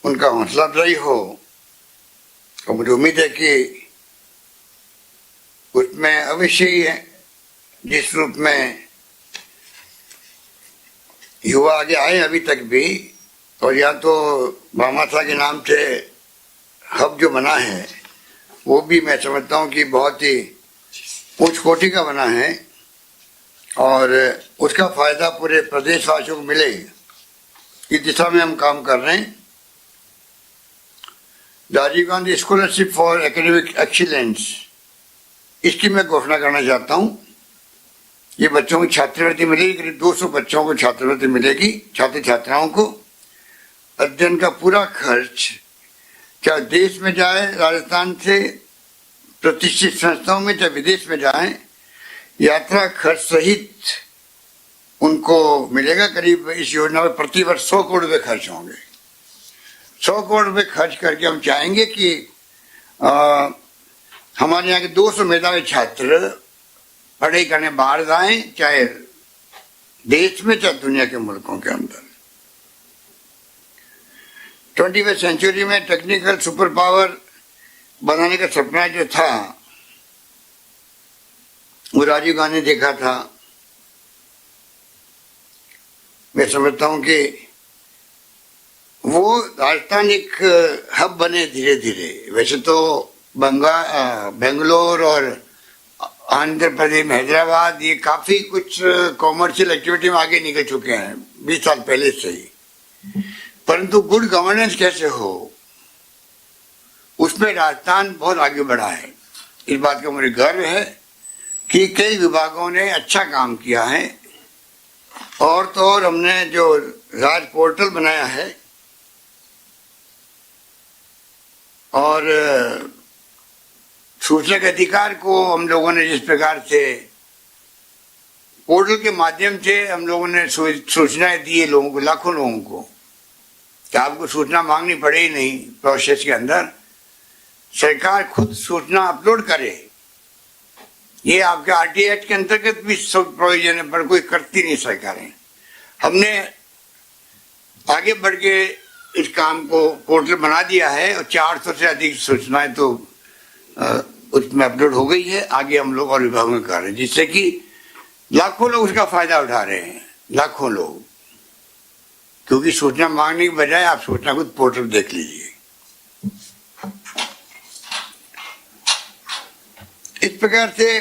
उनका हौसला अफजाई हो। और मुझे उम्मीद है कि उसमें अवश्य ही है जिस रूप में युवा आगे आए अभी तक भी, और या तो भामाशाह के नाम से हब जो बना है वो भी मैं समझता हूँ कि बहुत ही उच्च कोटि का बना है और उसका फायदा पूरे प्रदेशवासियों को मिले, इस दिशा में हम काम कर रहे हैं। Rajiv Gandhi scholarship for academic excellence, इसकी मैं घोषणा करना चाहता हूँ। ये बच्चों को छात्रवृत्ति मिलेगी, करीब 200 बच्चों को छात्रवृत्ति मिलेगी, छात्र छात्राओं को। अध्ययन का पूरा खर्च चाहे देश में जाए राजस्थान से प्रतिष्ठित संस्थाओं में, चाहे विदेश में जाए, यात्रा खर्च सहित उनको मिलेगा। करीब इस योजना में प्रति वर्ष 100 करोड़ रुपए खर्च होंगे। 100 करोड़ रुपए खर्च करके हम चाहेंगे कि हमारे यहाँ के 200 मेधावी छात्र पढ़ाई करने बाहर जाएं, चाहे देश में चाहे दुनिया के मुल्कों के अंदर। 21वीं सेंचुरी में टेक्निकल सुपर पावर बनाने का सपना जो था वो राजीव गांधी ने देखा था। मैं समझता हूं कि वो राजस्थान एक हब बने धीरे धीरे। वैसे तो बेंगलोर और आंध्र प्रदेश में हैदराबाद ये काफी कुछ कॉमर्शियल एक्टिविटी में आगे निकल चुके हैं 20 साल पहले से ही, परंतु गुड गवर्नेंस कैसे हो उसमें राजस्थान बहुत आगे बढ़ा है। इस बात का मुझे गर्व है कि कई विभागों ने अच्छा काम किया है। और तो और हमने जो राज पोर्टल बनाया है और सूचना के अधिकार को हम लोगों ने जिस प्रकार से पोर्टल के माध्यम से हम लोगों ने सूचनाएं दी है लोगों को, लाखों लोगों को, कि आपको सूचना मांगनी पड़े ही नहीं। प्रोसेस के अंदर सरकार खुद सूचना अपलोड करे। ये आपके आरटीआई एक्ट के अंतर्गत भी सब प्रोविजन है, पर कोई करती नहीं सरकारें। हमने आगे बढ़ के इस काम को पोर्टल बना दिया है और 400 से अधिक सूचनाएं तो उसमें अपलोड हो गई है। आगे हम लोग और विभागों में कर रहे हैं, जिससे कि लाखों लोग उसका फायदा उठा रहे हैं, लाखों लोग। क्योंकि सूचना मांगने के बजाय आप सूचना खुद पोर्टल देख लीजिए। इस प्रकार से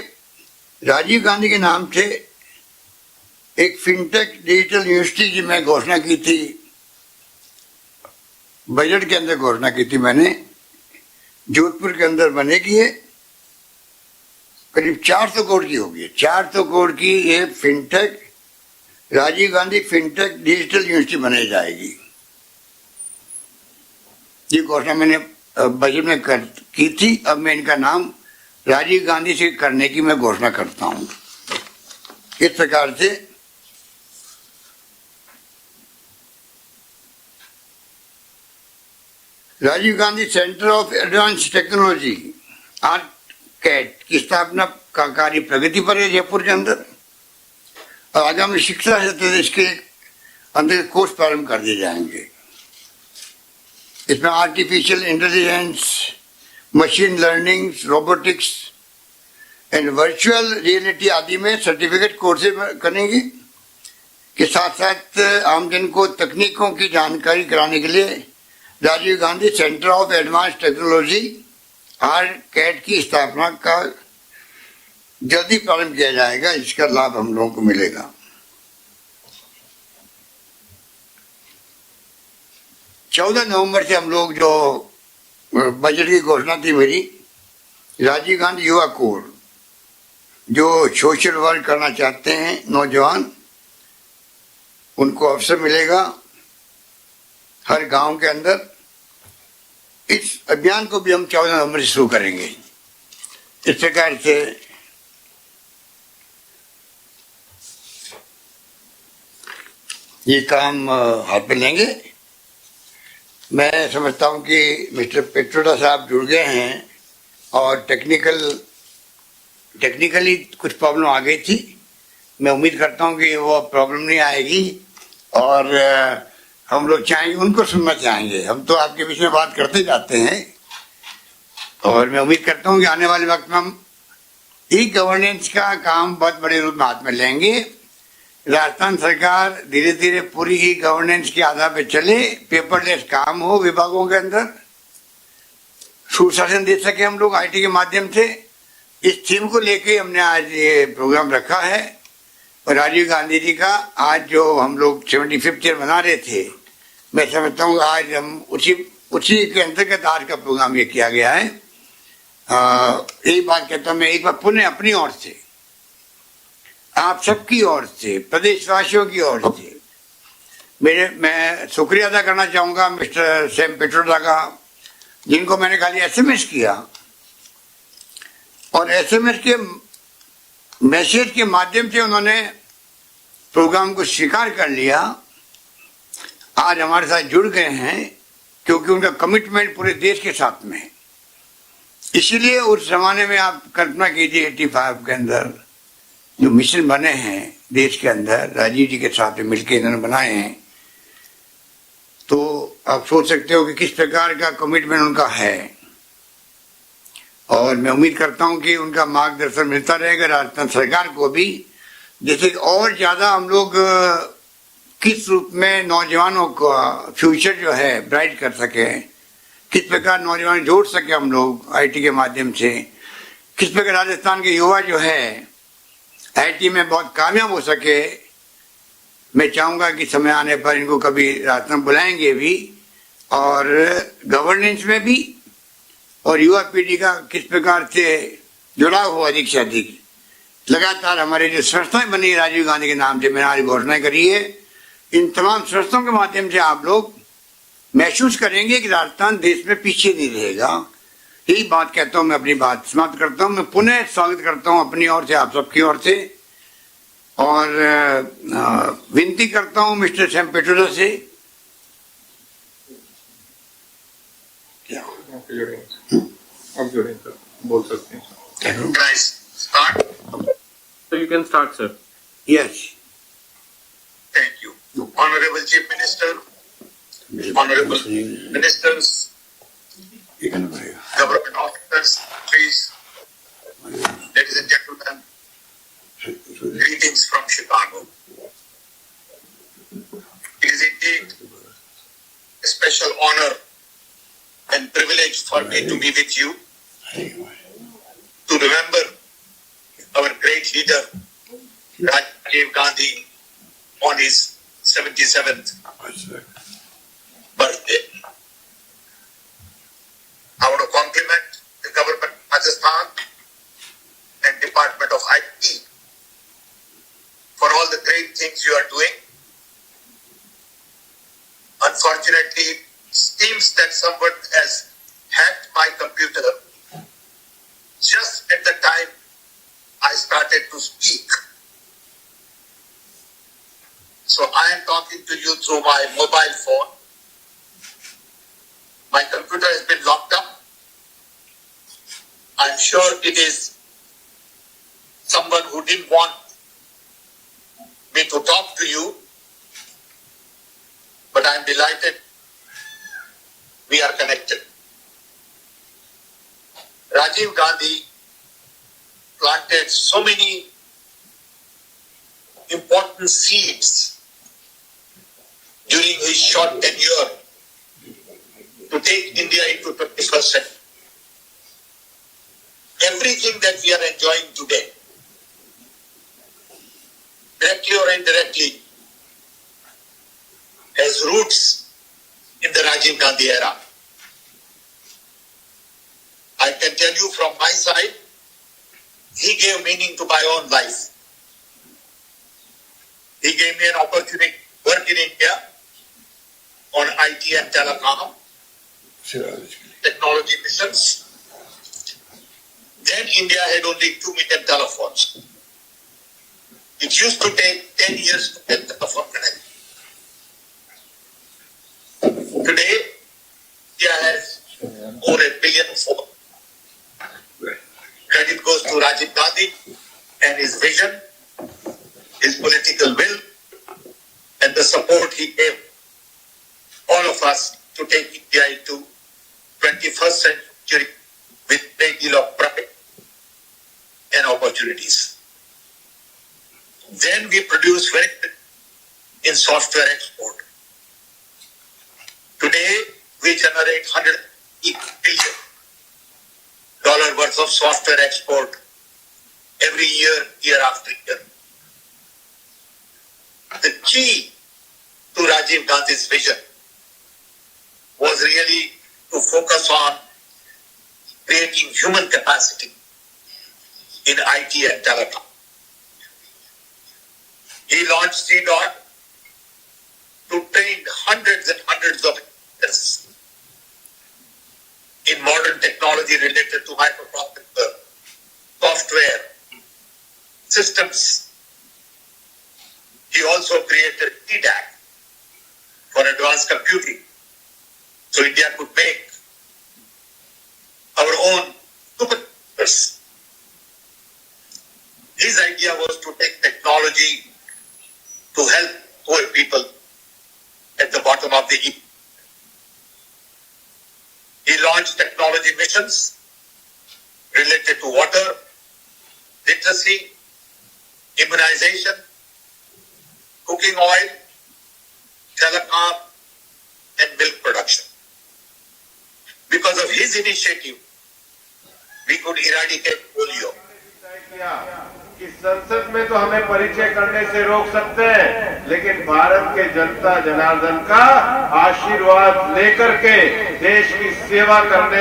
राजीव गांधी के नाम से एक फिनटेक डिजिटल यूनिवर्सिटी की मैं घोषणा की थी, बजट के अंदर घोषणा की थी मैंने। जोधपुर के अंदर बनेगी है, करीब 400 करोड़ की होगी। 400 करोड़ की ये fintech, Rajiv Gandhi fintech digital university बनाई जाएगी। ये घोषणा मैंने बजट में की थी। अब मैं इनका नाम राजीव गांधी से करने की मैं घोषणा करता हूं। इस प्रकार से Rajiv Gandhi centre of advance technology आर्ट-कैट की स्थापना का कार्य प्रगति पर है जयपुर के अंदर। और आगामी शिक्षा क्षेत्र इसके अंदर कोर्स प्रारंभ कर दिए जाएंगे। इसमें artificial intelligence, machine learning, robotics and virtual reality आदि में सर्टिफिकेट कोर्सेज करेंगे। के साथ साथ आमजन को तकनीकों की जानकारी कराने के लिए Rajiv Gandhi centre of advance technology आर्ट-कैट की स्थापना का जल्दी प्रारंभ किया जाएगा। इसका लाभ हम लोगों को मिलेगा। 14 नवंबर से हम लोग जो बजट की घोषणा थी मेरी, राजीव गांधी युवा कोर, जो सोशल वर्क करना चाहते हैं नौजवान, उनको अवसर मिलेगा हर गांव के अंदर। इस अभियान को भी हम 14 नवंबर से शुरू करेंगे। इस प्रकार से ये काम हाथ में लेंगे। मैं समझता हूं कि मिस्टर पेट्रोडा साहब जुड़ गए हैं और टेक्निकली कुछ प्रॉब्लम आ गई थी। मैं उम्मीद करता हूं कि वो प्रॉब्लम नहीं आएगी और हम लोग चाहेंगे, उनको सुनना चाहेंगे। हम तो आपके बीच में बात करते जाते हैं और मैं उम्मीद करता हूँ कि आने वाले वक्त में हम ई गवर्नेंस का काम बहुत बड़े रूप में हाथ में लेंगे। राजस्थान सरकार धीरे धीरे पूरी ई गवर्नेंस के आधार पर चले, पेपरलेस काम हो विभागों के अंदर, सुशासन दे सके हम लोग आईटी के माध्यम से। इस थीम को लेके हमने आज ये प्रोग्राम रखा है और राजीव गांधी जी का आज जो हम लोग 75th ईयर मना रहे थे, मैं समझता हूँ आज हम उसी के अंतर्गत आज का प्रोग्राम ये किया गया है। यही बात कहता हूँ मैं एक बार पुनः अपनी ओर से, आप सबकी ओर से, प्रदेशवासियों की ओर से मैं शुक्रिया अदा करना चाहूंगा मिस्टर सैम पित्रोदा का, जिनको मैंने खाली एसएमएस किया और एसएमएस के मैसेज के माध्यम से उन्होंने प्रोग्राम को स्वीकार कर लिया, आज हमारे साथ जुड़ गए हैं, क्योंकि उनका कमिटमेंट पूरे देश के साथ में है। इसीलिए उस जमाने में आप कल्पना कीजिए 85 के अंदर जो मिशन बने हैं देश के अंदर, राजीव जी के साथ में मिलकर इन्होंने बनाए हैं, तो आप सोच सकते हो कि किस प्रकार का कमिटमेंट उनका है। और मैं उम्मीद करता हूं कि उनका मार्गदर्शन मिलता रहेगा राजस्थान सरकार को भी, जैसे और ज्यादा हम लोग किस रूप में नौजवानों का फ्यूचर जो है ब्राइट कर सके, किस प्रकार नौजवान जोड़ सके हम लोग आईटी के माध्यम से, किस प्रकार राजस्थान के युवा जो है आईटी में बहुत कामयाब हो सके। मैं चाहूंगा कि समय आने पर इनको कभी राजस्थान बुलाएंगे भी, और गवर्नेंस में भी और युवा पीढ़ी का किस प्रकार से जुड़ाव हो अधिक से अधिक। लगातार हमारे जो संस्थाएं बनी राजीव गांधी के नाम से, मैंने आज घोषणा करी है, इन तमाम संस्थाओं के माध्यम से आप लोग महसूस करेंगे कि राजस्थान देश में पीछे नहीं रहेगा। यही बात कहता हूं, मैं अपनी बात समाप्त करता हूं। मैं पुनः स्वागत करता हूं अपनी ओर से, आप सबकी ओर से, और विनती करता हूं मिस्टर सैम पित्रोदा से, आप जुड़े सर, बोल सकते हैं। Can I start? So you can start, sir. Yes. Thank you. Honorable Chief Minister, Honorable Ministers, Government Officers, please, ladies and gentlemen, greetings from Chicago. It is indeed a special honor and privilege for me to be with you, to remember our great leader Rajiv Gandhi on his 77th birthday. I want to compliment the government of Rajasthan and Department of IT for all the great things you are doing. Unfortunately, it seems that someone has hacked my computer just at the time I started to speak. So I am talking to you through my mobile phone. My computer has been locked up. I'm sure it is someone who didn't want me to talk to you, but I'm delighted we are connected. Rajiv Gandhi planted so many important seeds during his short tenure to take India into 21st century. Everything that we are enjoying today, directly or indirectly, has roots in the Rajiv Gandhi era. I can tell you from my side, he gave meaning to my own life. He gave me an opportunity to work in India on IT and telecom, technology missions. Then India had only 2 million telephones. It used to take 10 years to get telephone connected. Today, India has over 1 billion phones. Credit goes to Rajiv Gandhi and his vision, his political will, and the support he gave all of us to take India into 21st century with a great deal of pride and opportunities. Then we produce very in software export. Today we generate $100 billion worth of software export every year, year after year. The key to Rajiv Gandhi's vision was really to focus on creating human capacity in IT and telecom. He launched C-DOT to train hundreds and hundreds of engineers in modern technology related to microprocessor, software, systems. He also created TDAC for advanced computing, so India could make our own supercomputers. His idea was to take technology to help poor people at the bottom of the heap. He launched technology missions related to water, literacy, immunization, cooking oil, telecom, and milk production. Because of his initiative, we could eradicate polio. कि संसद में तो हमें परिचय करने से रोक सकते हैं, लेकिन भारत के जनता जनार्दन का आशीर्वाद लेकर के देश की सेवा करने